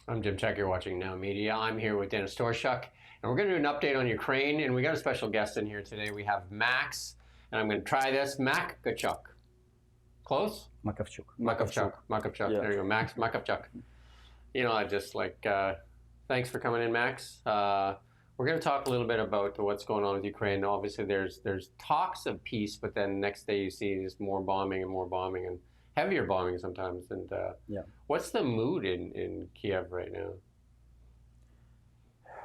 I'm Jim Csek, you're watching NowMedia. I'm here with Denys Storozhuk, and we're going to do an update on Ukraine, and we got a special guest in here today. We have Max, and I'm going to try this, Makavchuk. Close? Makavchuk. Makavchuk. Yeah. There you go, Max Makavchuk. You know, I just like, thanks for coming in, Max. We're going to talk a little bit about what's going on with Ukraine. Obviously, there's talks of peace, but then next day you see just more bombing and heavier bombing sometimes. And what's the mood in Kiev right now?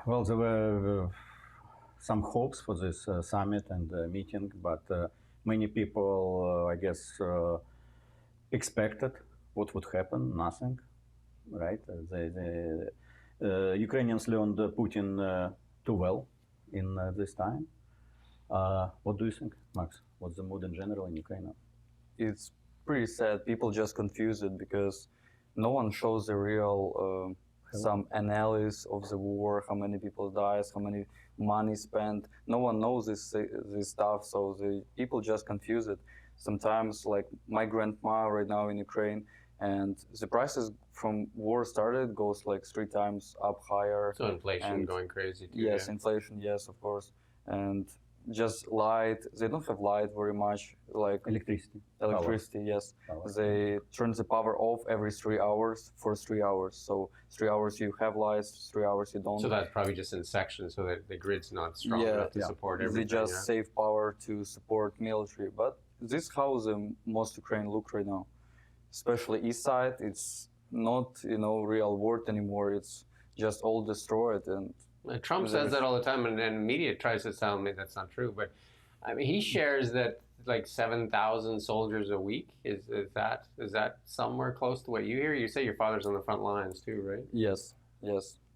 Well, there were some hopes for this summit and meeting, but many people, I guess, expected what would happen. Nothing, right? The Ukrainians learned Putin too well in this time. What do you think, Max? What's the mood in general in Ukraine? It's pretty sad. People just confuse it because no one shows the real some analysis of the war, how many people dies, how many money spent. No one knows this stuff, so the people just confuse it. Sometimes, like my grandma right now in Ukraine, and the prices from war started goes like 3 times up higher. So inflation going crazy too. Yes, yeah. Inflation, yes, of course. And just light, they don't have light very much, like Electricity, yes. Power. They turn the power off every 3 hours for 3 hours. So 3 hours you have lights, 3 hours you don't. So that's probably just in sections so that the grid's not strong enough to support everything. They just save power to support military. But this is how the most Ukraine look right now. Especially east side, it's not, real war anymore. It's just all destroyed. And Trump says that all the time, and media tries to tell me that's not true. But I mean, he shares that like 7,000 soldiers a week. Is that somewhere close to what you hear? You say your father's on the front lines too, right? Yes.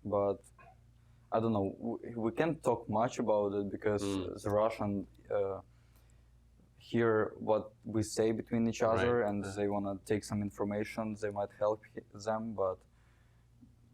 But I don't know. We can't talk much about it because the Russian hear what we say between each other, and they want to take some information. They might help them, but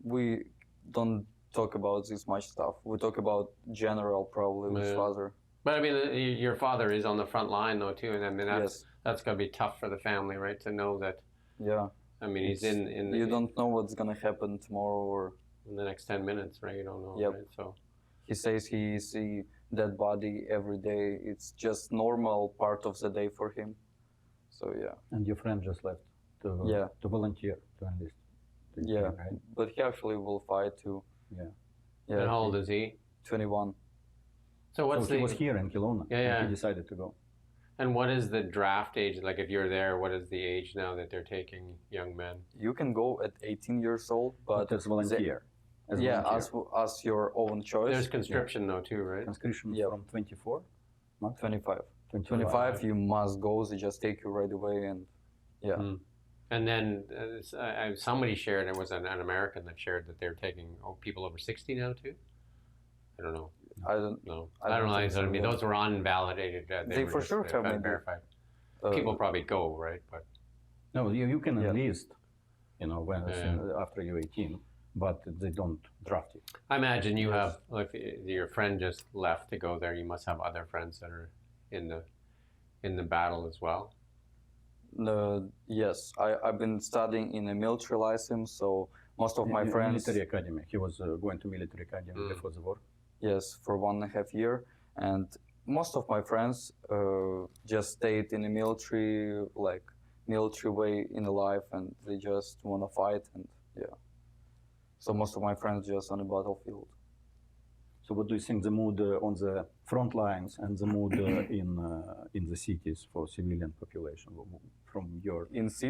we don't talk about this much stuff. We talk about general probably with father. But I mean, your father is on the front line though too, and I mean that's gonna be tough for the family, right? To know that. Yeah. I mean, he's in. You don't know what's gonna happen tomorrow or in the next 10 minutes, right? You don't know. Yep. Right? So. He says he see dead body every day. It's just normal part of the day for him. So yeah. And your friend just left to volunteer to enlist. Right? But he actually will fight too. Yeah. And how old is he? 21. So he was here in Kelowna. And he decided to go. And what is the draft age? Like if you're there, what is the age now that they're taking young men? You can go at 18 years old, but as volunteer. As your own choice. There's conscription though too, right? Conscription from 24? 25. 25 you must go. They just take you right away and And then somebody shared, it was an American that shared that they're taking people over 60 now too? I don't know. I don't know. I mean, those were unvalidated. They for sure have maybe verified. People probably go, right? But no, you can enlist, when after you're 18, but they don't draft you. I imagine you have, if your friend just left to go there, you must have other friends that are in the battle as well. Yes, I've been studying in a military license, so most of my friends... Military academy. He was going to military academy before the war. Yes, for 1.5 years. And most of my friends just stayed in the military, like military way in life, and they just want to fight, and So most of my friends just on the battlefield. So what do you think the mood on the front lines and the mood in the cities for civilian population from your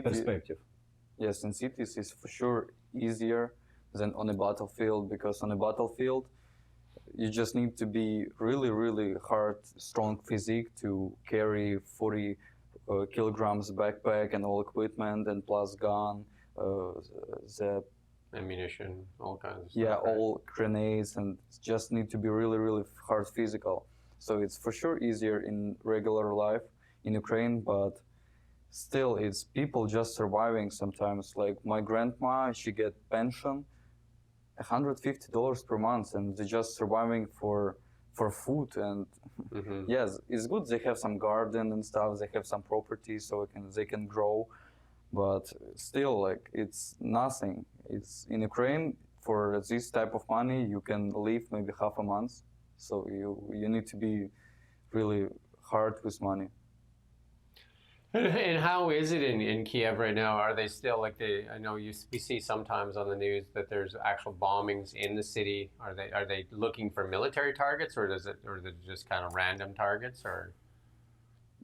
perspective? Yes, in cities it's for sure easier than on a battlefield, because on a battlefield you just need to be really, really hard, strong physique to carry 40 kilograms backpack and all equipment and plus gun, the ammunition, all kinds of stuff. Yeah, all grenades, and just need to be really, really hard physical. So it's for sure easier in regular life in Ukraine, but still it's people just surviving sometimes. Like my grandma, she get pension, $150 per month, and they're just surviving for food. And yes, it's good they have some garden and stuff, they have some property so they can grow. But still, like, it's nothing. It's in Ukraine, for this type of money, you can live maybe half a month. So you need to be really hard with money. And how is it in Kiev right now? Are they still like I know we see sometimes on the news that there's actual bombings in the city. Are they looking for military targets, or is it just kind of random targets, or?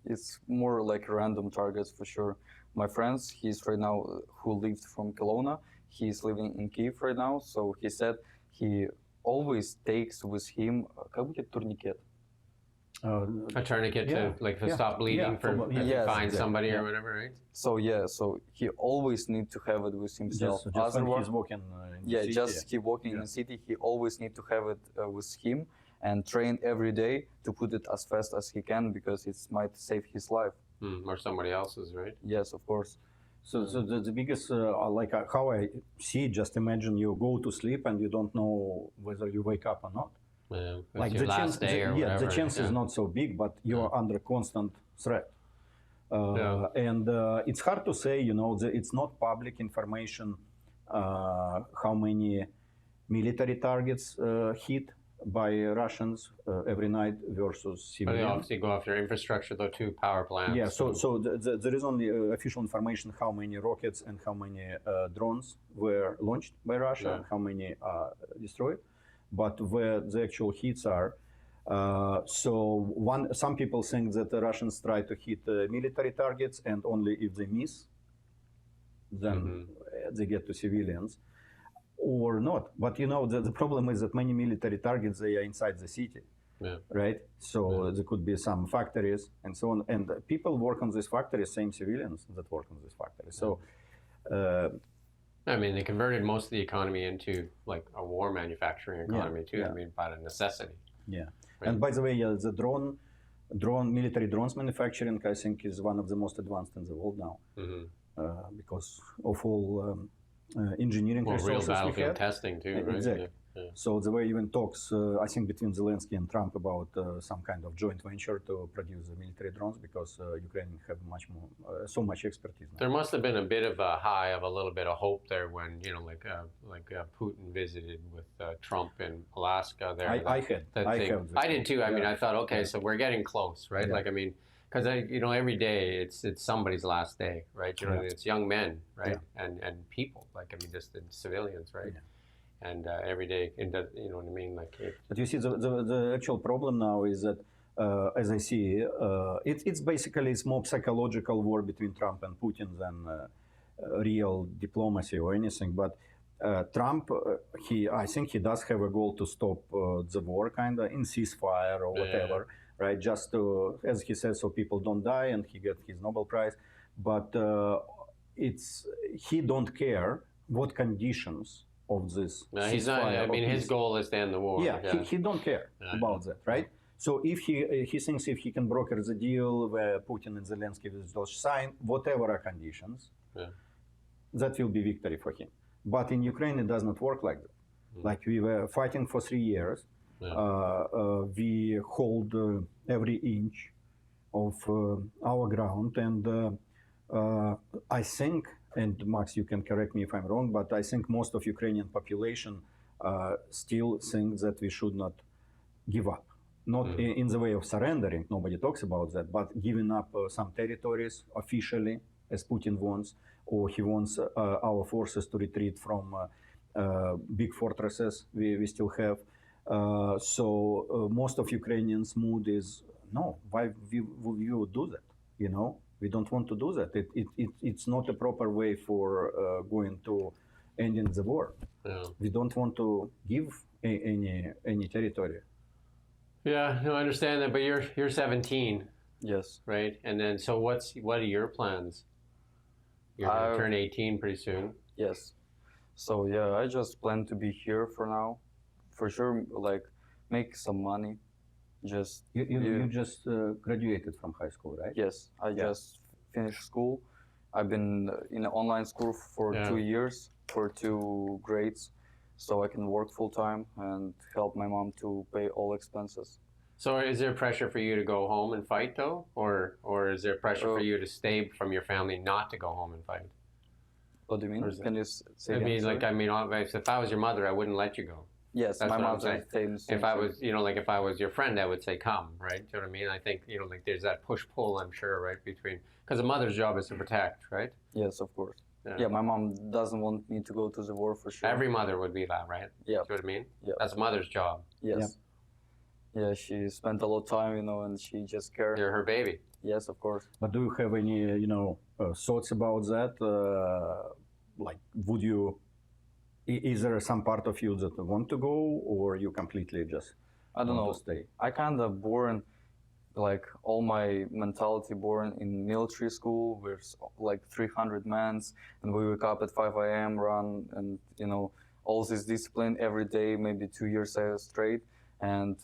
It's more like random targets for sure. My friends, he's right now who lived from Kelowna. He's living in Kiev right now. So he said he always takes with him как будет турникет? A tourniquet to stop bleeding if you find somebody or whatever, right? So he always need to have it with himself. Just when he's walking in the city. Just he walking in the city, he always need to have it with him and train every day to put it as fast as he can because it might save his life. Or somebody else's, right? Yes, of course. So the biggest, how I see, just imagine you go to sleep and you don't know whether you wake up or not. Yeah, like your last day or whatever. The chance is not so big, but you are under constant threat. And it's hard to say, it's not public information how many military targets hit by Russians every night versus civilians. But they obviously go after infrastructure, though, too, power plants. Yeah, so there is only official information how many rockets and how many drones were launched by Russia and how many are destroyed. But where the actual hits are, some people think that the Russians try to hit military targets, and only if they miss, then they get to civilians, or not. But the problem is that many military targets, they are inside the city, right? So there could be some factories and so on, and people work on these factories, same civilians that work on these factories. So. I mean, they converted most of the economy into like a war manufacturing economy too. I mean, by necessity. Yeah. Right? And by the way, the military drones manufacturing, I think, is one of the most advanced in the world now, because of all engineering resources real battlefield we have. Testing too, right? Exactly. Yeah. So there were even talks, I think, between Zelensky and Trump about some kind of joint venture to produce the military drones because Ukraine have so much expertise now. There must have been a bit of a little bit of hope there when Putin visited with Trump in Alaska. There, I did too. I mean, I thought, okay, so we're getting close, right? Yeah. Like, I mean, because every day it's somebody's last day, right? It's young men, right, and people, like just civilians, right. Yeah. And every day, you know what I mean? But you see, the actual problem now is that, as I see, it's basically more psychological war between Trump and Putin than real diplomacy or anything. But Trump, I think he does have a goal to stop the war, kind of in ceasefire or whatever, right? Just to, as he says, so people don't die and he gets his Nobel Prize. But he don't care what conditions of this. No, he's not. I mean, his goal is to end the war. Yeah. He don't care about that, right? So if he thinks if he can broker the deal where Putin and Zelensky will sign whatever are conditions, that will be victory for him. But in Ukraine, it does not work like that. Like we were fighting for 3 years. We hold every inch of our ground, and I think. And Max, you can correct me if I'm wrong, but I think most of Ukrainian population still think that we should not give up. Not in the way of surrendering, nobody talks about that, but giving up some territories officially, as Putin wants, or he wants our forces to retreat from big fortresses we still have. So most of Ukrainians' mood is, no, why we would do that, We don't want to do that. It's not a proper way for going to ending the war. We don't want to give any territory. Yeah, no, I understand that. But you're 17. Yes. Right. And then, so what are your plans? You're going to turn 18 pretty soon. Yes. So I just plan to be here for now. For sure, make some money. You just graduated from high school, right? Yes, I just finished school. I've been in an online school for 2 years, for 2 grades, so I can work full time and help my mom to pay all expenses. So is there pressure for you to go home and fight though? Or is there pressure for you to stay from your family not to go home and fight? What do you mean? Or is it- Can you say I again, mean, sorry? like, I mean, if I was your mother, I wouldn't let you go. Yes, That's my what I'm mother saying. same If I thing. was, you know, like if I was your friend, I would say come, right? Do you know what I mean? I think, you know, like there's that push-pull, I'm sure, right, between, because a mother's job is to protect, right? Yes, of course. Yeah. Yeah, my mom doesn't want me to go to the war for sure. Every mother would be that, right? Yeah. Do you know what I mean? Yeah. That's a mother's job. Yes. Yeah, she spent a lot of time, you know, and she just cared. You're her baby. Yes, of course. But do you have any, you know, thoughts about that? Like, would you? Is there some part of you that want to go, or you completely just I don't want know. to stay? I kind of born, like all my mentality born in military school with like 300 men, and we wake up at 5 a.m., run, and you know, all this discipline every day, maybe 2 years straight. And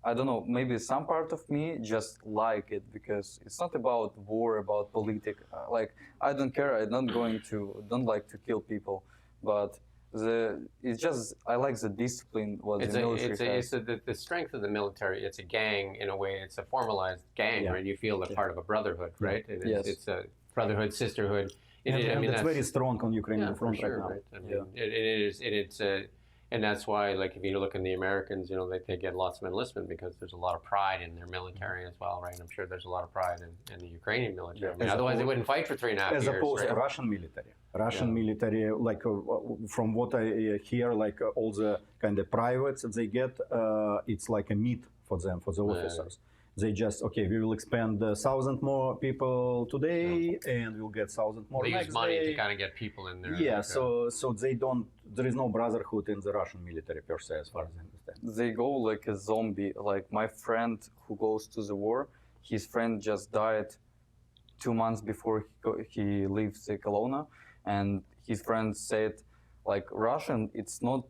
I don't know, maybe some part of me just like it because it's not about war, about politics. Like I don't care. I don't like to kill people, but it's just I like the discipline what the military has. The strength of the military. It's a gang in a way. It's a formalized gang, Yeah. right? You feel a part of a brotherhood, right? Yes. It's a brotherhood, sisterhood. And, I mean, it's very strong on Ukrainian for front sure, right now. right? I mean, it's and that's why, like, if you look in the Americans, you know, they get lots of enlistment because there's a lot of pride in their military as well, right? And I'm sure there's a lot of pride in the Ukrainian military. I mean, As otherwise, they opposed- wouldn't fight for 3.5 years. As opposed right? to Russian military. Russian military, like from what I hear, like all the kind of privates that they get, it's like a meat for them, for the officers. They just, okay, we will expand 1,000 more people today, and we'll get 1,000 more They next use money day. to kind of get people in there. Yeah, like, so they don't. There is no brotherhood in the Russian military per se, as far as I understand. They go like a zombie. Like my friend who goes to the war, his friend just died 2 months before he leaves the Kelowna, and his friend said, like Russian, it's not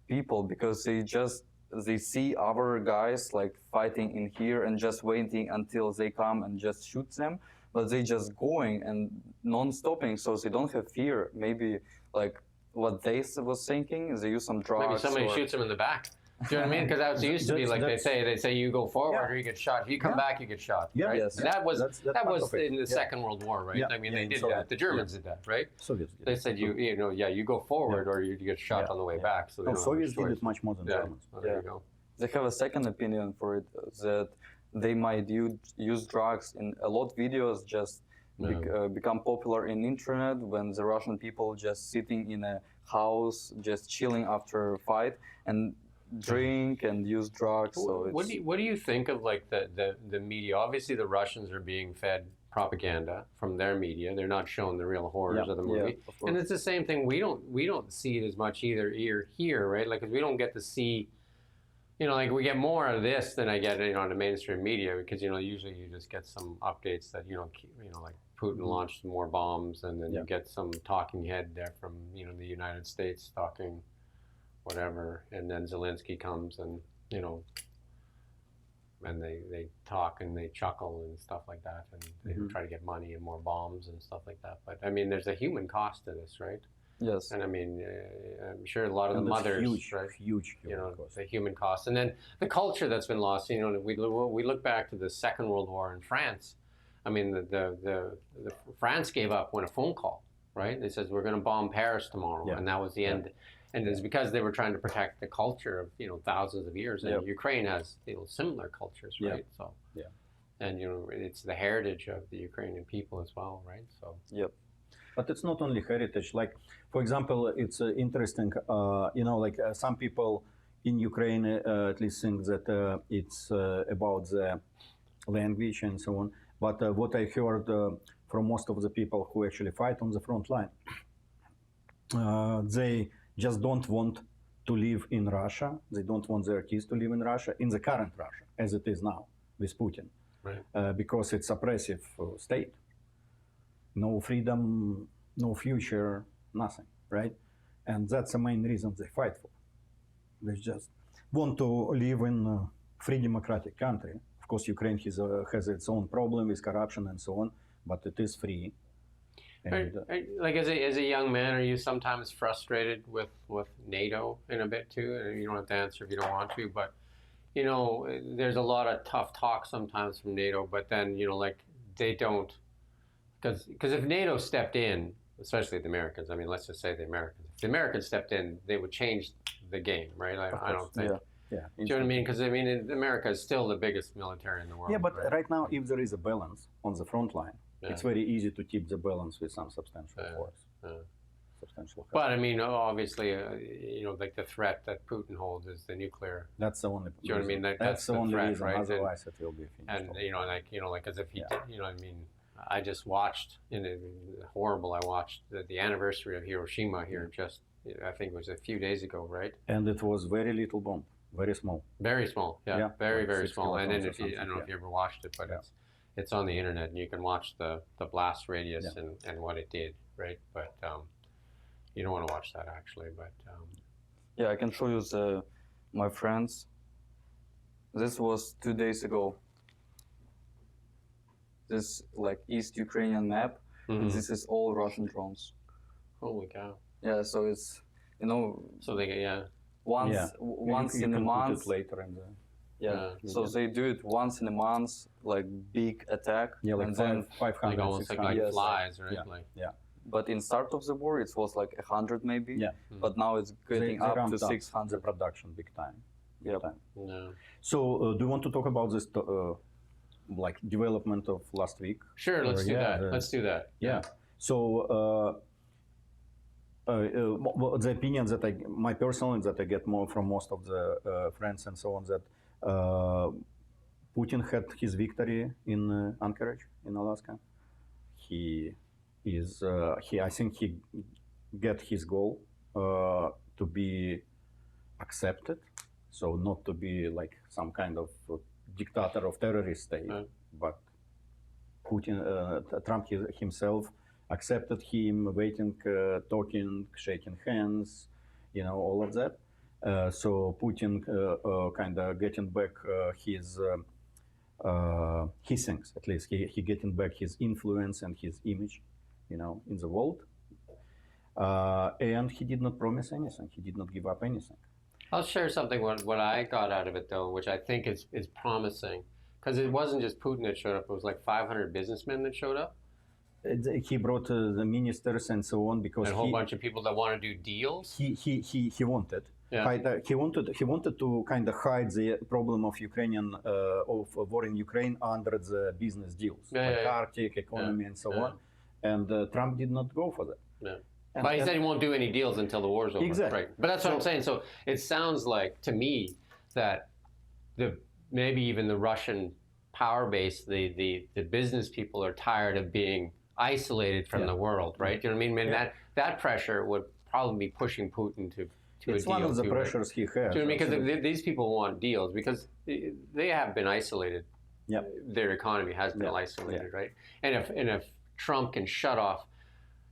people because they see other guys like fighting in here and just waiting until they come and just shoot them, but they just going and non-stopping, so they don't have fear. Maybe like what they was thinking is they use some drugs. maybe somebody shoots them in the back. Do you know what I mean? Because that's used to be like they say you go forward or you get shot. If you come back, you get shot. Yeah. Right? Yes. And that was That's that part was of it. in the Yeah. Second World War, right? Yeah. I mean, Yeah, they in did Soviet. that. The Germans did that, right? Soviets did They it. said you go forward or you get shot on the way back. So they No, don't have Soviets a did choice. it much more than Yeah. Germans. Well, there you go. They have a second opinion for it that they might use drugs in a lot of videos just become popular in internet when the Russian people just sitting in a house just chilling after a fight and drink and use drugs. So it's, What do you think of like the media? Obviously, the Russians are being fed propaganda from their media. They're not showing the real horrors of the movie. of course. And it's the same thing. We don't see it as much either here, right? Like, 'cause we don't get to see. You know, like we get more of this than I get, on the mainstream media because usually you just get some updates that like Putin launched more bombs, and then you get some talking head there from the United States talking whatever, and then Zelensky comes and and they talk and they chuckle and stuff like that, and they try to get money and more bombs and stuff like that. But I mean, there's a human cost to this, right? yes. And I mean, I'm sure a lot of And the that's mothers, right? huge cost. The human cost, and then the culture that's been lost. We look back to the Second World War in France. I mean, the France gave up when a phone call, right? They says we're going to bomb Paris tomorrow, and that was the end. And it's because they were trying to protect the culture of thousands of years. And Ukraine has similar cultures, right? So and it's the heritage of the Ukrainian people as well, right? So Yep. But it's not only heritage. Like, for example, it's interesting. Some people in Ukraine at least think that it's about the language and so on. But what I heard from most of the people who actually fight on the front line, they just don't want to live in Russia. They don't want their kids to live in Russia, in the current Russia, as it is now with Putin, right. Because it's oppressive state. No freedom, no future, nothing, right? And that's the main reason they fight for. They just want to live in a free democratic country. Of course, Ukraine has its own problem with corruption and so on, but it is free. And, like as a young man, are you sometimes frustrated with NATO in a bit too? And you don't have to answer if you don't want to, but there's a lot of tough talk sometimes from NATO. But then like they don't, because if NATO stepped in, especially the Americans. I mean, let's just say the Americans. If the Americans stepped in, they would change the game, right? I don't think. Yeah. Yeah. Do you know what I mean? Because I mean, America is still the biggest military in the world. Yeah, but right now, if there is a balance on the front line, Yeah. it's very easy to keep the balance with some substantial force. Substantial. But I mean, obviously, you know, like the threat that Putin holds is the nuclear. That's the only. Do you know what I mean? That's the only threat, reason. right? Otherwise, it will be finished. And you know, like as if he, you know, I mean, I just watched, horrible. I watched the anniversary of Hiroshima here. Just, I think it was a few days ago, right? And it was very little bomb, very small. Very small, yeah. Very, like very 6 small. And then kilotons if you, I don't know if you ever watched it, but it's on the internet, and you can watch the blast radius and what it did, right? But you don't want to watch that actually, but Yeah, I can show you my friends. This was 2 days ago. This like East Ukrainian map. And this is all Russian drones. Holy cow! Yeah, so it's So they get once you in a can put month. it later in the. So they do it once in a month, like big attack. Yeah, like and then 500, like almost 600. like Yes. flies, right? Yeah. Like Yeah. But in start of the war, it was like 100 maybe. Yeah. But now it's getting They up to ramped up 600. the production big time. Yep. no. So, do you want to talk about this, like development of last week? Sure, let's do Yeah, that. the- Let's do that. Yeah. So, the opinion that my personal that I get more from most of the friends and so on, that Putin had his victory in Anchorage in Alaska. I think he get his goal to be accepted, so not to be like some kind of dictator of terrorist state, but Putin, Trump himself accepted him, waiting, talking, shaking hands, you know, all of that. So Putin kind of getting back he thinks, at least he getting back his influence and his image, you know, in the world. And he did not promise anything. He did not give up anything. I'll share something what I got out of it though, which I think is promising, because it wasn't just Putin that showed up. It was like 500 businessmen that showed up. He brought the ministers and so on because And a whole bunch of people that want to do deals. He wanted. Yeah. He wanted to kind of hide the problem of war in Ukraine under the business deals, Arctic economy and so on. And Trump did not go for that. Yeah. But he said he won't do any deals until the war's over. Exactly. Right. But that's what I'm saying. So it sounds like to me that maybe even the Russian power base, the business people are tired of being isolated from the world, right? You know what I mean? And that pressure would probably be pushing Putin to it's one of the pressures he has. Do you know what I mean? Because these people want deals because they have been isolated. Yep. Their economy has been isolated, right? And if Trump can shut off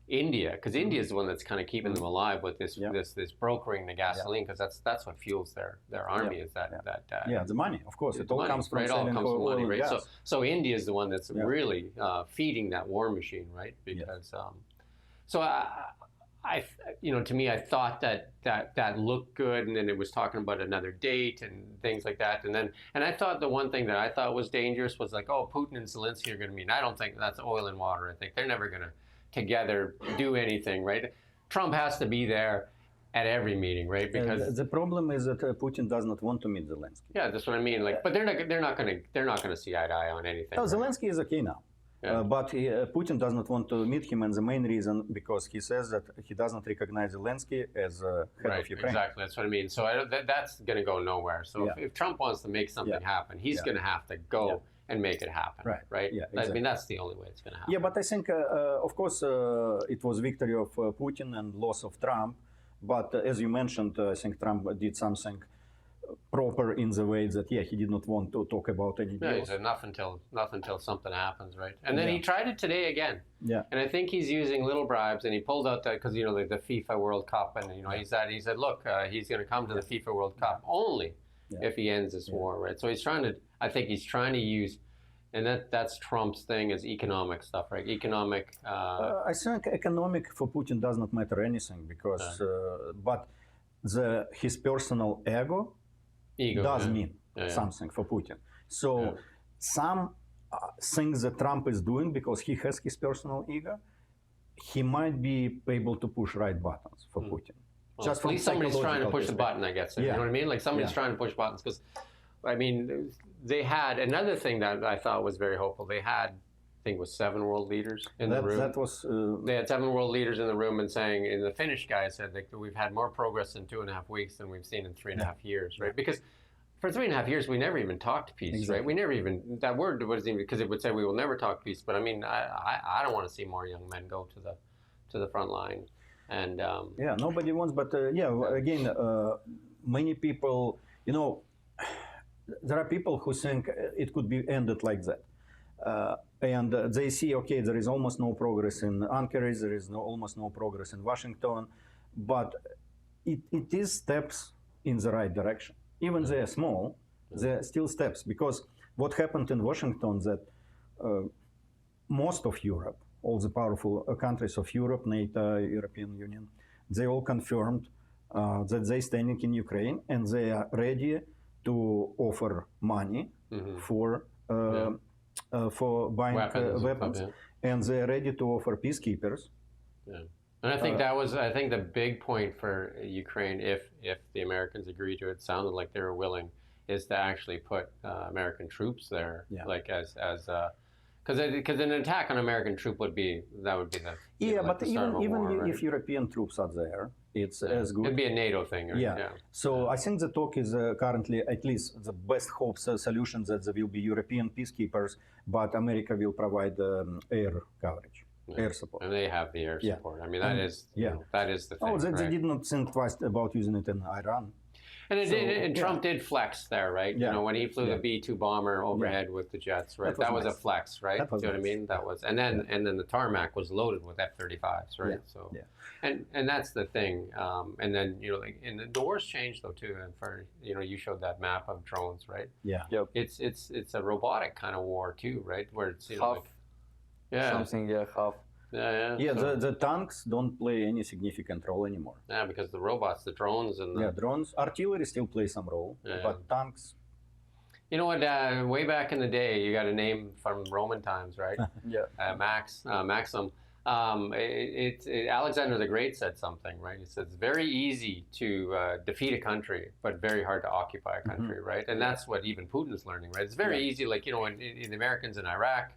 India, because India is the one that's kind of keeping them alive with this brokering the gasoline, because that's what fuels their army is that the money, of course, it all money, comes from right? All selling comes from oil money, and right? gas. So India is the one that's really feeding that war machine, right? Because so I you know, to me, I thought that looked good, and then it was talking about another date and things like that, and I thought the one thing that I thought was dangerous was like, oh, Putin and Zelensky are going to meet. I don't think that's oil and water. I think they're never going to together do anything, right? Trump has to be there at every meeting, right? Because the problem is that Putin does not want to meet Zelensky. Yeah, that's what I mean. Like, but they're not going to see eye to eye on anything. No, right? Zelensky is okay now. But Putin does not want to meet him, and the main reason because he says that he doesn't recognize Zelensky as head of Ukraine. Exactly, that's what I mean. So that's going to go nowhere. So if Trump wants to make something happen, he's going to have to go and make it happen. Right? Yeah, exactly. I mean, that's the only way it's going to happen. Yeah, but I think, of course, it was victory of Putin and loss of Trump. But as you mentioned, I think Trump did something proper in the way that he did not want to talk about any deals. Yeah, he said nothing until something happens, right? And then he tried it today again. Yeah. And I think he's using little bribes, and he pulled out that because like the FIFA World Cup, and he said, look, he's going to come to the FIFA World Cup only if he ends this war, right? So he's trying to. I think he's trying to use. And that's Trump's thing is economic stuff, right? Economic. I think economic for Putin does not matter anything because, but his personal ego does mean something for Putin. So some things that Trump is doing because he has his personal ego he might be able to push right buttons for Putin. Well, Just at from least somebody's trying to push the psychological button, I guess. You Yeah. know what I mean? Like somebody's Yeah. trying to push buttons because, I mean, they had another thing that I thought was very hopeful. They had, I think, it was 7 world leaders in the room. That was They had 7 world leaders in the room and saying, and the Finnish guy said that we've had more progress in 2.5 weeks than we've seen in 3.5 years, right? Because for 3.5 years, we never even talked peace, right? Exactly. We never even, that word wasn't even, because it would say we will never talk peace. But I mean, I don't want to see more young men go to the front line. And yeah, nobody wants, but again, many people, there are people who think it could be ended like that. And they see, okay, there is almost no progress in Anchorage, there is almost no progress in Washington, but it is steps in the right direction. Even they are small, they're still steps, because what happened in Washington that most of Europe, all the powerful countries of Europe, NATO, European Union, they all confirmed that they're standing in Ukraine and they are ready to offer money for buying weapons, and they're ready to offer peacekeepers. Yeah. And I think that was, I think the big point for Ukraine, if the Americans agreed to it, sounded like they were willing, is to actually put American troops there, like as because an attack on American troop would be the But the start of a even war, right? if European troops are there, it's as good. It'd be a NATO thing, right? Yeah. So I think the talk is currently at least the best hopes solution that there will be European peacekeepers, but America will provide air coverage, air support. And they have the air support. I mean, that is that is the thing. Oh, they right? did not think twice about using it in Iran. And Trump did flex there, right? Yeah. You know, when he flew the B-2 bomber overhead with the jets, right? That was nice. a flex, right? That was Do you know what I nice. mean? That was, and then the tarmac was loaded with F-35s, right? So, and that's the thing. And then and the wars changed though too. And for you showed that map of drones, right? Yeah. Yep. It's a robotic kind of war too, right? Where it's Half. Something, half. Yeah, the tanks don't play any significant role anymore. Yeah, because the robots, the drones, and the drones, artillery still play some role, but tanks. You know what? Way back in the day, you got a name from Roman times, right? Maxim. Alexander the Great said something, right? He said it's very easy to defeat a country, but very hard to occupy a country, right? And that's what even Putin's learning, right? It's very easy, like in the Americans in Iraq.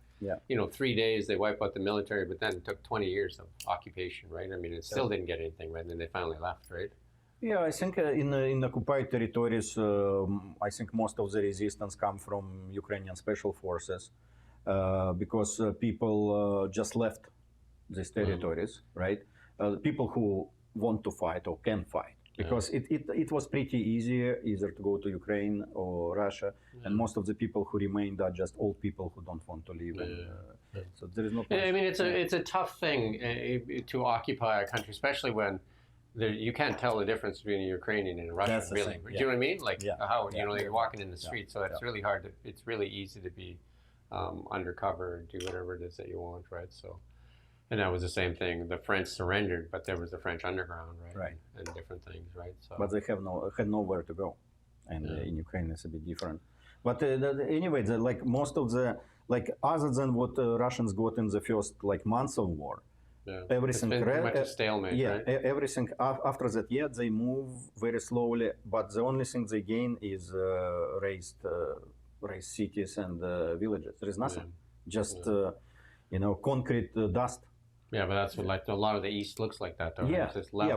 3 days they wipe out the military, but then it took 20 years of occupation, right? I mean, it still didn't get anything, right? And then they finally left, right? Yeah, I think in occupied territories, I think most of the resistance come from Ukrainian special forces because people just left these territories, right? People who want to fight or can fight. Because it was pretty easy either to go to Ukraine or Russia, and most of the people who remained are just old people who don't want to leave. So there is no. I mean, it's a tough thing to occupy a country, especially when you can't tell the difference between a Ukrainian and a Russian. Really, do you know what I mean? Like how you're walking in the street, so it's really hard to. It's really easy to be undercover and do whatever it is that you want, right? So. And that was the same thing. The French surrendered, but there was the French underground, right? Right. And different things, right? So. But they had nowhere to go, and in Ukraine it's a bit different. But anyway, most of the other than what Russians got in the first months of war, everything. It's been pretty much a stalemate, right? Everything after that, they move very slowly. But the only thing they gain is raised cities and villages. There is nothing, just concrete dust. Yeah, but that's what a lot of the East looks like that, though.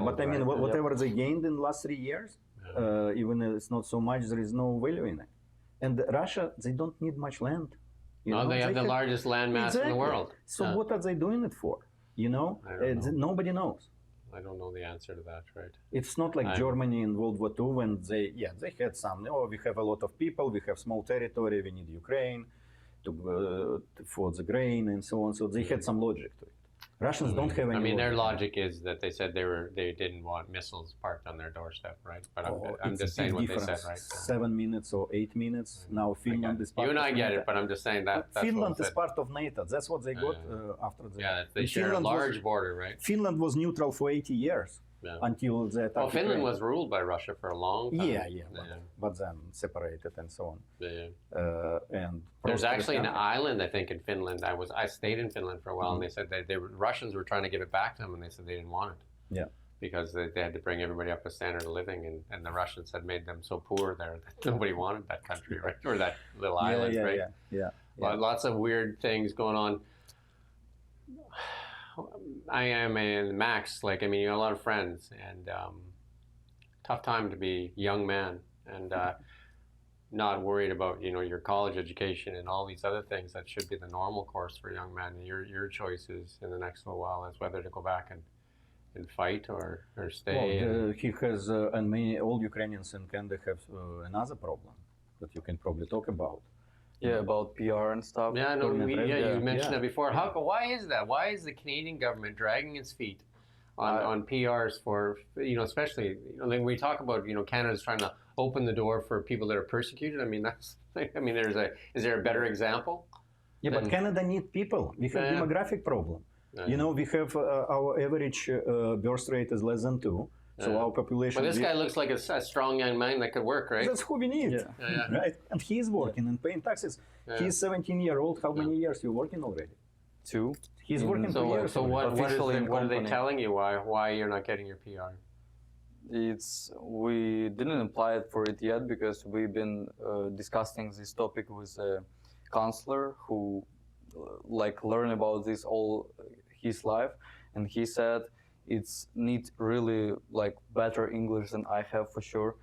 But I mean, whatever they gained in the last 3 years, even if it's not so much, there is no value in it. And Russia, they don't need much land. They have the largest land mass in the world. So what are they doing it for? Nobody knows. I don't know the answer to that, right? It's not like Germany in World War II when they had some, we have a lot of people, we have small territory, we need Ukraine for the grain and so on. So they had some logic to it. Russians don't have any. I mean, their logic. logic is that they said they didn't want missiles parked on their doorstep, right? But I'm just saying what they said, right? 7 minutes or 8 minutes. Now Finland is part of NATO. You and I get NATO. it, but I'm just saying that Finland is part of NATO. That's what they got after the. Yeah, they share a large border, right? Finland was neutral for 80 years. Yeah. until the attack. Well, Finland Ukraine. was ruled by Russia for a long time. Yeah, but then separated and so on. And there's actually an country. island, I think, in Finland. I stayed in Finland for a while, and they said that Russians were trying to give it back to them, and they said they didn't want it. Yeah. Because they had to bring everybody up a standard of living, and the Russians had made them so poor there that nobody wanted that country, right? Or that little island, right? Yeah. Lots of weird things going on. I am in Max, you have a lot of friends, and tough time to be a young man and not worried about, your college education and all these other things that should be the normal course for a young man. And your choices in the next little while is whether to go back and fight or stay. Well, he has, and many all Ukrainians in Canada have another problem that you can probably talk about. Yeah, about PR and stuff. Yeah, no, you mentioned Yeah. that before. Why is that? Why is the Canadian government dragging its feet on PRs for, especially, when we talk about, Canada's trying to open the door for people that are persecuted? Is there a better example? Yeah, but Canada needs people. We have demographic problem. We have our average birth rate is less than 2. So our population. But this guy looks like a strong young man that could work, right? That's who we need, right? And he's working and paying taxes. He's 17-year-old. How many years you working already? 2. He's working 2 years. So what are they company. telling you? Why you're not getting your PR? We didn't apply for it yet because we've been discussing this topic with a counselor who learned about this all his life, and he said it's need really better English than I have for sure.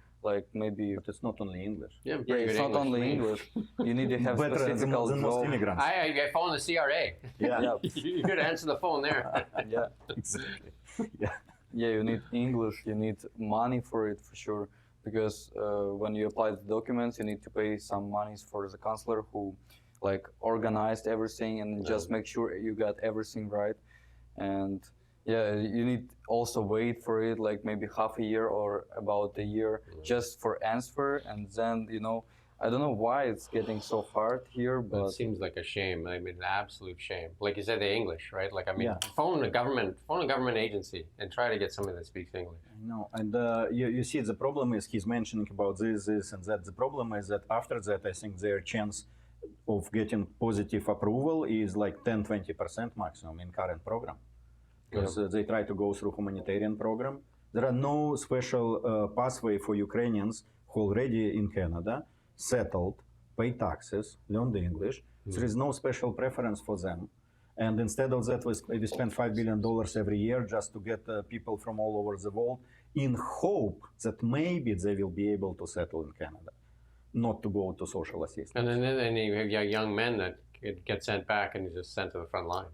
Maybe. But it's not only English. Yeah, It's not only English. You need to have Better specific than most immigrants. I phoned the CRA. Yeah. You could answer the phone there. Yeah. Exactly. Yeah. Yeah, you need English, you need money for it for sure, because when you apply the documents, you need to pay some monies for the counselor who organized everything and just make sure you got everything right. And yeah, you need also wait for it maybe half a year or about a year just for answer. And then, I don't know why it's getting so hard here, but It seems like a shame. An absolute shame. Like you said, the English, right? Phone a government agency and try to get somebody that speaks English. No, and you see, the problem is he's mentioning about this, and that. The problem is that after that, I think their chance of getting positive approval is 10-20% maximum in current program, because they try to go through humanitarian program. There are no special pathway for Ukrainians who already in Canada, settled, pay taxes, learn the English. There is no special preference for them. And instead of that, we spend $5 billion every year just to get people from all over the world in hope that maybe they will be able to settle in Canada, not to go to social assistance. And then you have young men that get sent back and just sent to the front line,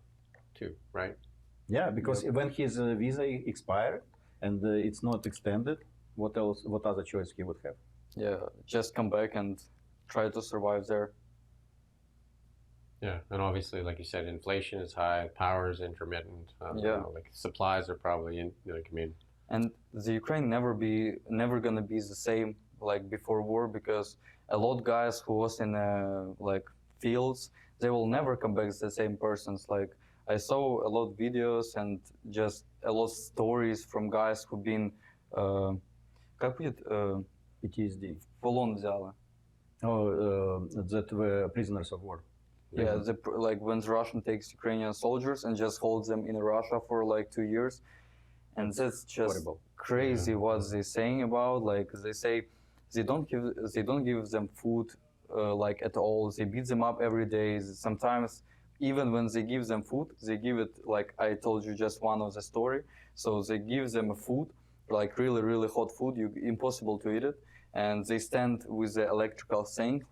too, right? Yeah, because when his visa expired and it's not extended, what else? What other choice he would have? yeah, just come back and try to survive there. Yeah, and obviously, like you said, inflation is high, power is intermittent. Yeah. Supplies are probably And the Ukraine never gonna be the same before war, because a lot of guys who was in fields, they will never come back as the same persons. I saw a lot of videos and just a lot of stories from guys who've been PTSD. полон взяли. That were prisoners of war. Yeah, when the Russian takes Ukrainian soldiers and just holds them in Russia for 2 years, and that's just horrible. crazy what they're saying about. They say they don't give them food at all. They beat them up every day. Sometimes even when they give them food, they give it I told you just one of the story. So they give them a food really really hot food. Impossible to eat it. And they stand with the electrical thing,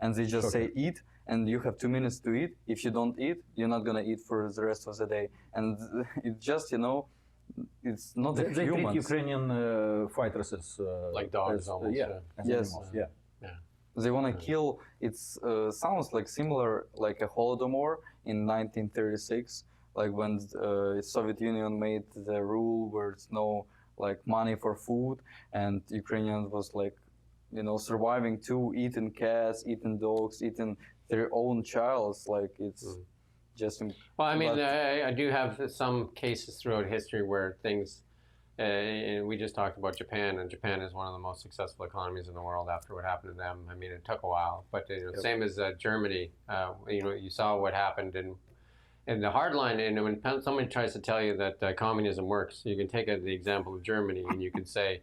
and they just say eat, and you have 2 minutes to eat. If you don't eat, you're not gonna eat for the rest of the day. And it just, it's not They treat humans. Ukrainian fighters as like dogs almost. as Yes. animals. Yeah. They want to kill. It's sounds similar like a Holodomor in 1936, when Soviet Union made the rule where it's no money for food, and Ukrainians was surviving too, eating cats, eating dogs, eating their own childs. It's just in, Well, I mean, but- I do have some cases throughout history where things, and we just talked about Japan, and Japan is one of the most successful economies in the world after what happened to them. I mean, it took a while, but same as Germany. You saw what happened in the hard line. And when somebody tries to tell you that communism works, you can take the example of Germany, and you can say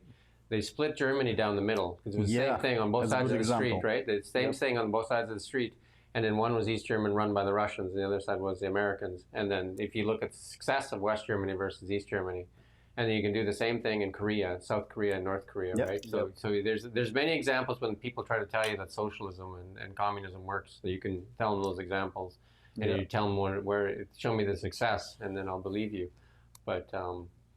they split Germany down the middle because it was the same thing on both that's a sides of good the street, example. right? The same thing on both sides of the street. And then one was East German run by the Russians, and the other side was the Americans. And then if you look at the success of West Germany versus East Germany, and then you can do the same thing in Korea, South Korea and North Korea, right? So there's many examples when people try to tell you that socialism and communism works. So you can tell them those examples, and you tell them where show me the success, and then I'll believe you. But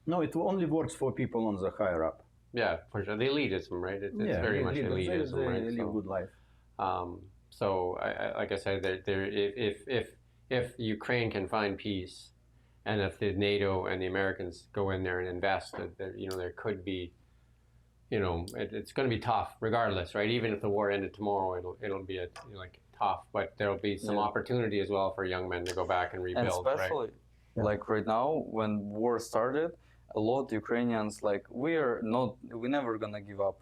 No, it only works for people on the higher up. yeah, for sure, the elitism, right? It's very much elitism, right? They live good life. So, like I said, if Ukraine can find peace, and if the NATO and the Americans go in there and invest, there could be, it's going to be tough, regardless, right? Even if the war ended tomorrow, it'll be tough, but there'll be some opportunity as well for young men to go back and rebuild, and especially like right now when war started, a lot of Ukrainians we're never gonna give up.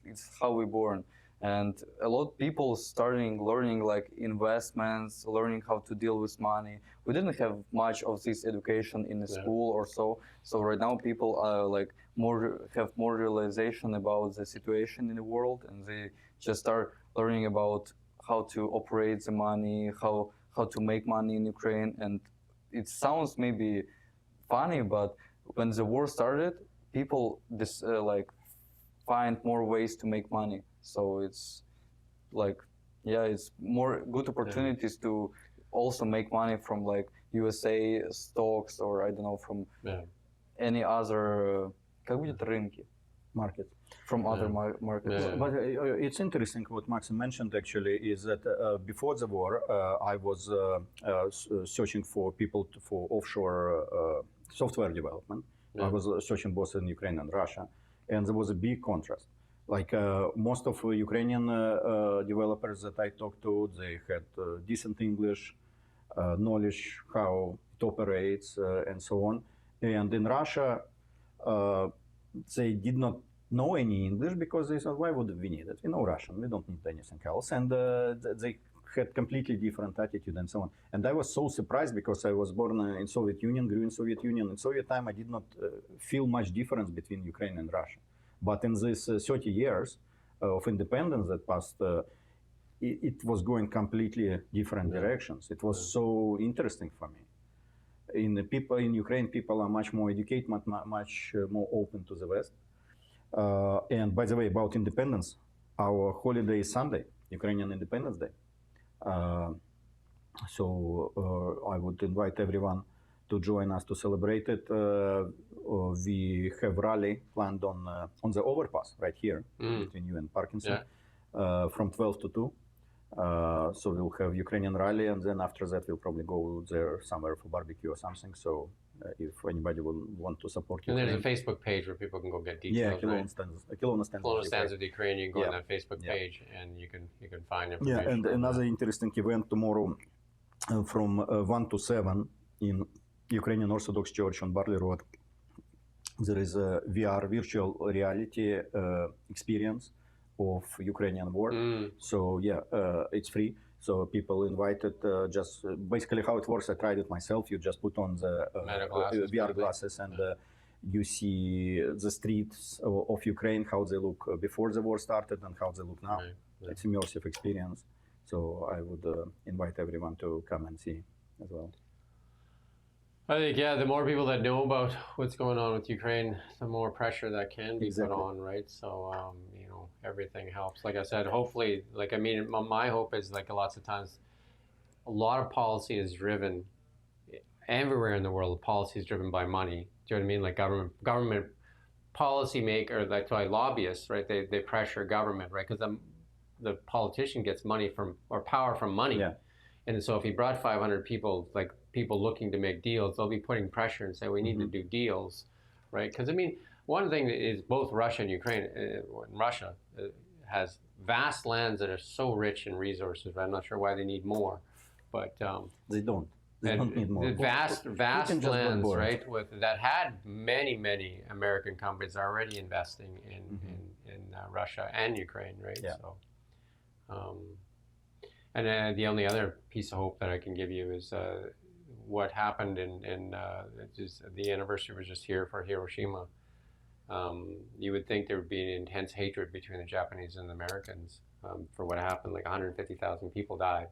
It's how we born. And a lot of people starting learning investments, learning how to deal with money. We didn't have much of this education in the school or so. So right now people are have more realization about the situation in the world, and they just start learning about how to operate the money, how to make money in Ukraine. And it sounds maybe funny, but when the war started, people find more ways to make money. So it's it's more good opportunities to also make money from USA stocks, or I don't know, from any other Market. from other markets. Yeah. But it's interesting what Max mentioned actually is that before the war, I was searching for people for offshore software development. I was searching both in Ukraine and Russia, and there was a big contrast. Most of Ukrainian developers that I talked to, they had decent English, knowledge how it operates, and so on. And in Russia, they did not know any English because they said, why would we need it? We know Russian, we don't need anything else. And they had completely different attitude and so on. And I was so surprised because I was born in Soviet Union, grew in Soviet Union. In Soviet time, I did not feel much difference between Ukraine and Russia. But in these 30 years of independence that passed, it was going completely different directions. It was so interesting for me. In Ukraine, people are much more educated, much more open to the West. And by the way, about independence, our holiday is Sunday, Ukrainian Independence Day. So I would invite everyone to join us to celebrate it. We have rally planned on the overpass right here between you and Parkinson from 12 to 2. So we'll have Ukrainian rally, and then after that we'll probably go there somewhere for barbecue or something. So if anybody will want to support And Ukraine. there's a Facebook page where people can go get details. Yeah, Kilona stands Stands with Ukraine. You can go on that Facebook page, and you can find information. Yeah, and another interesting event tomorrow from 1 to 7 in Ukrainian Orthodox Church on Barley Road. There is a VR, virtual reality experience of Ukrainian war. So yeah, it's free. So people invited, just basically how it works, I tried it myself. You just put on the VR glasses and you see the streets of Ukraine, how they look before the war started and how they look now. Right. Yeah. It's an immersive experience. So I would invite everyone to come and see as well. I think, the more people that know about what's going on with Ukraine, the more pressure that can be put on, right? So, everything helps. Like I said, hopefully, my hope is lots of times, a lot of policy is driven, everywhere in the world, policy is driven by money. Do you know what I mean? Like government policy maker, lobbyists, right? They pressure government, right? Because the politician gets money or power from money. Yeah. And so if he brought 500 people, people looking to make deals, they'll be putting pressure and say, we need to do deals, right? Because, one thing is both Russia and Ukraine, Russia has vast lands that are so rich in resources, right? I'm not sure why they need more, but... They don't. They don't need more. The vast Putin just got lands, bored. right, that had many American companies already investing in Russia and Ukraine, right? Yeah. So, and the only other piece of hope that I can give you is what happened in just, the anniversary was just here for Hiroshima. You would think there would be an intense hatred between the Japanese and the Americans for what happened. Like 150,000 people died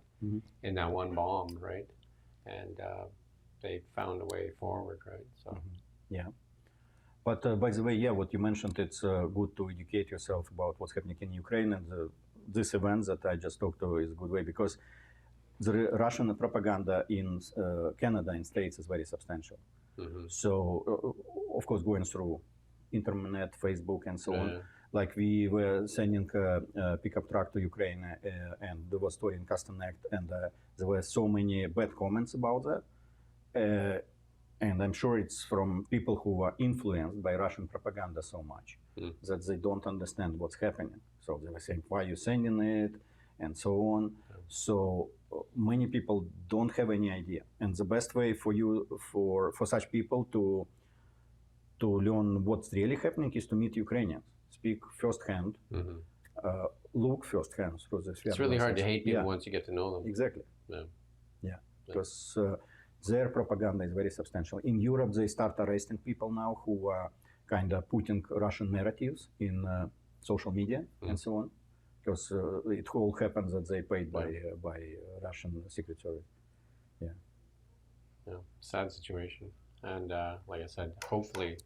in that one bomb, right? And they found a way forward, right? So, Yeah. But by the way, yeah, what you mentioned, it's good to educate yourself about what's happening in Ukraine, and this event that I just talked to is a good way, because the Russian propaganda in Canada and States is very substantial. So, of course, going through internet, Facebook, and so on. Like we were sending a pickup truck to Ukraine, and there was story in Connect, and there were so many bad comments about that. And I'm sure it's from people who are influenced by Russian propaganda so much that they don't understand what's happening. So they were saying, why are you sending it? And so on. So many people don't have any idea. And the best way for you, for such people to learn what's really happening is to meet Ukrainians, speak firsthand, look firsthand through this. It's really hard to hate people once you get to know them. Exactly. Yeah. Because their propaganda is very substantial. In Europe, they start arresting people now who are kind of putting Russian narratives in social media and so on, because it all happens that they paid by Russian Secret Service. Yeah, sad situation. And like I said, hopefully,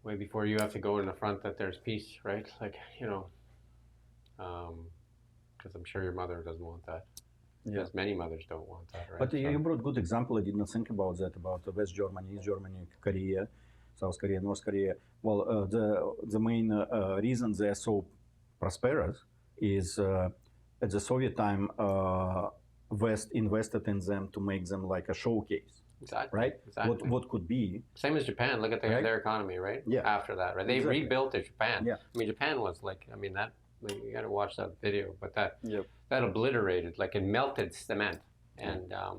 way before you have to go in the front, that there's peace, right? Like, you know, because I'm sure your mother doesn't want that. Because many mothers don't want that, right? But you brought good example. I did not think about that, about West Germany, East Germany, Korea, South Korea, North Korea. Well, the main reason they are so prosperous is at the Soviet time, West invested in them to make them like a showcase. Exactly. Right? Exactly. What could be. Same as Japan. Look at their economy, right? Yeah. After that, right? They rebuilt their Japan. Yeah. I mean, Japan was like, I mean, that, you got to watch that video, but that obliterated, like it melted cement. And I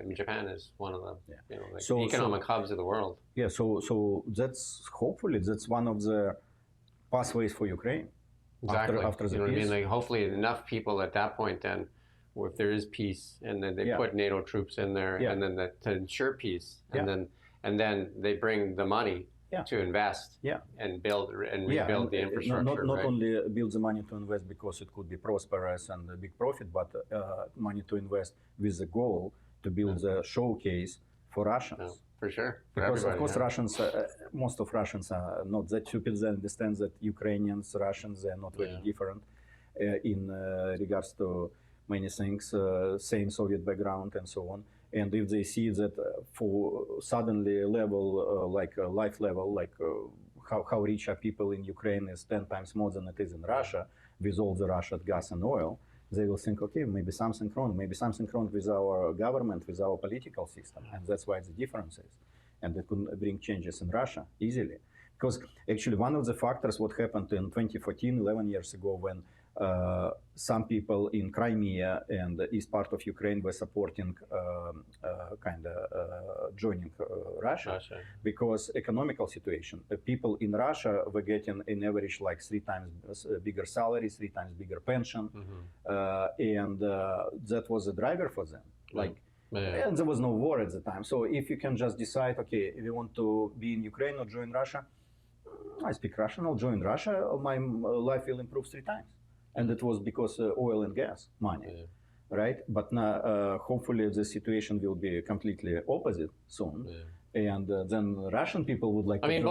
mean, Japan is one of the you know, like economic hubs of the world. Yeah, so that's hopefully that's one of the pathways for Ukraine. Exactly. After the you know peace. what I mean? Like hopefully enough people at that point then, if there is peace, and then they put NATO troops in there, and then to ensure peace, and then they bring the money to invest and build and rebuild the infrastructure. Not only build the money to invest because it could be prosperous and a big profit, but money to invest with the goal to build the showcase for Russians. No, for sure. For because of everybody, course Russians, most of Russians are not that stupid. They understand that Ukrainians, Russians, they are not very different in regards to many things, same Soviet background and so on. And if they see that for suddenly level, like life level, like how rich are people in Ukraine is 10 times more than it is in Russia, with all the Russian gas and oil, they will think, okay, maybe something wrong with our government, with our political system. And that's why the difference is. And it could bring changes in Russia easily. Because actually one of the factors what happened in 2014, 11 years ago, when some people in Crimea and the east part of Ukraine were supporting joining Russia, because economical situation. People in Russia were getting in average like 3 times bigger salaries, 3 times bigger pension, and that was a driver for them. And there was no war at the time. So if you can just decide, okay, if you want to be in Ukraine or join Russia, I speak Russian, I'll join Russia, my life will improve 3 times. And it was because oil and gas money, right? But now, hopefully the situation will be completely opposite soon. And then Russian people would like to join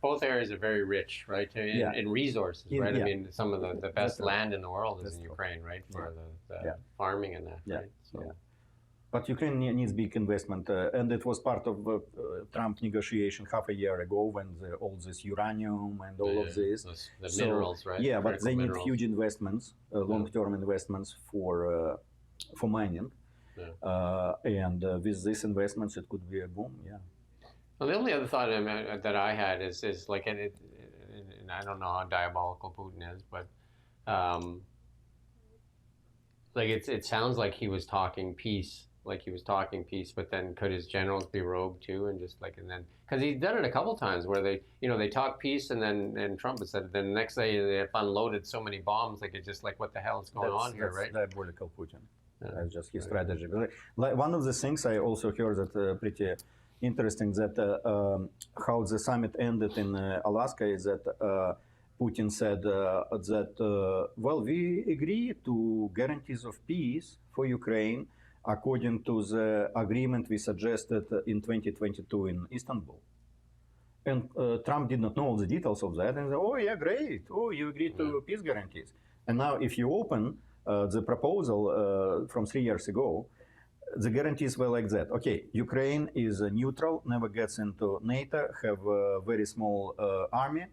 both areas are very rich, right? In resources, right? I mean, some of the best land in the world is in Ukraine, right? For the farming and that, right? So. But Ukraine needs big investment, and it was part of Trump negotiation half a year ago when all this uranium and all of this. The minerals, right? Yeah, but they need huge investments, long-term investments for mining. And with these investments, it could be a boom, Well, the only other thought that I had is like, and I don't know how diabolical Putin is, but like it sounds like he was talking peace, but then could his generals be rogue too, and just like, and then because he's done it a couple times where they talk peace, and then Trump has said, then the next day they have unloaded so many bombs, like it's just like, what the hell is going on here, right? That's diabolical Putin. That's just his strategy. Like one of the things I also heard that pretty interesting, that how the summit ended in Alaska is that Putin said that well, we agree to guarantees of peace for Ukraine according to the agreement we suggested in 2022 in Istanbul. And Trump did not know all the details of that, and said, oh yeah, great, oh, you agreed to peace guarantees. And now if you open the proposal from 3 years ago, the guarantees were like that. Okay, Ukraine is neutral, never gets into NATO, have a very small army,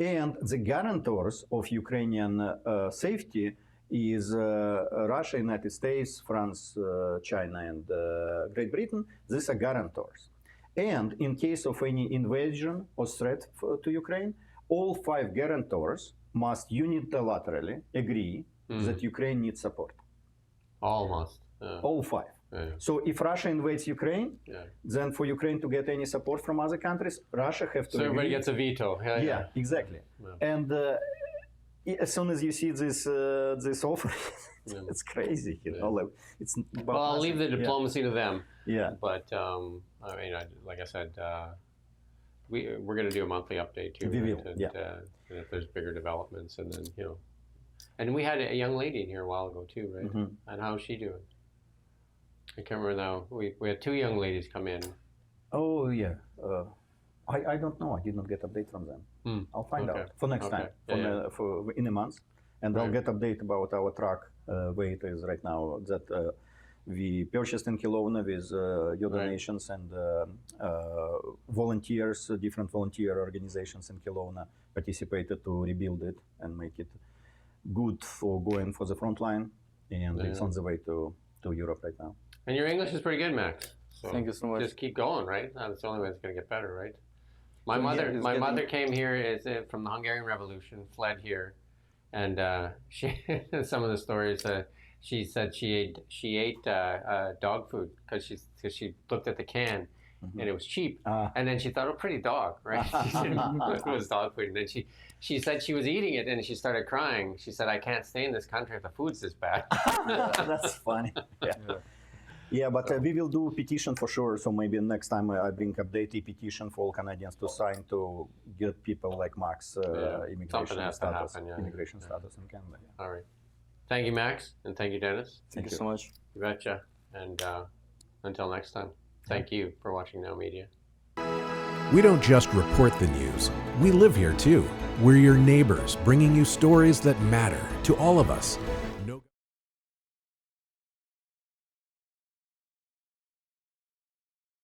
and the guarantors of Ukrainian safety is Russia, United States, France, China, and Great Britain. These are guarantors. And in case of any invasion or threat to Ukraine, all 5 guarantors must unilaterally agree that Ukraine needs support. Almost. All 5. So if Russia invades Ukraine, then for Ukraine to get any support from other countries, Russia have to. So everybody gets a veto. Yeah, exactly. Yeah. And as soon as you see this offer, it's crazy. You know, like, it's. Well, I'll leave the diplomacy to them. Yeah. But I mean, like I said, we're going to do a monthly update too. We will. And if there's bigger developments, and then and we had a young lady in here a while ago too, right? Mm-hmm. And how's she doing? I can't remember now. We had 2 young ladies come in. Oh yeah. I don't know. I did not get update from them. I'll find out for next time, for in a month, and I'll get update about our truck where it is right now. That we purchased in Kelowna with your donations and volunteers, different volunteer organizations in Kelowna participated to rebuild it and make it good for going for the front line, and it's on the way to Europe right now. And your English is pretty good, Max. So thank you so much. Just keep going, right? That's the only way it's going to get better, right? My mother came here from the Hungarian Revolution, fled here, and she some of the stories. She said she ate dog food because she looked at the can. And it was cheap, and then she thought, "Oh, pretty dog, right?" It was dog food, and then she said she was eating it, and she started crying. She said, "I can't stay in this country if the food's this bad." That's funny. Yeah, but we will do a petition for sure. So maybe next time I bring update a petition for all Canadians to sign to get people like Max immigration status in Canada. All right. Thank you, Max, and thank you, Denys. Thank you so much. You betcha. And until next time, thank you for watching NowMedia. We don't just report the news. We live here too. We're your neighbors, bringing you stories that matter to all of us.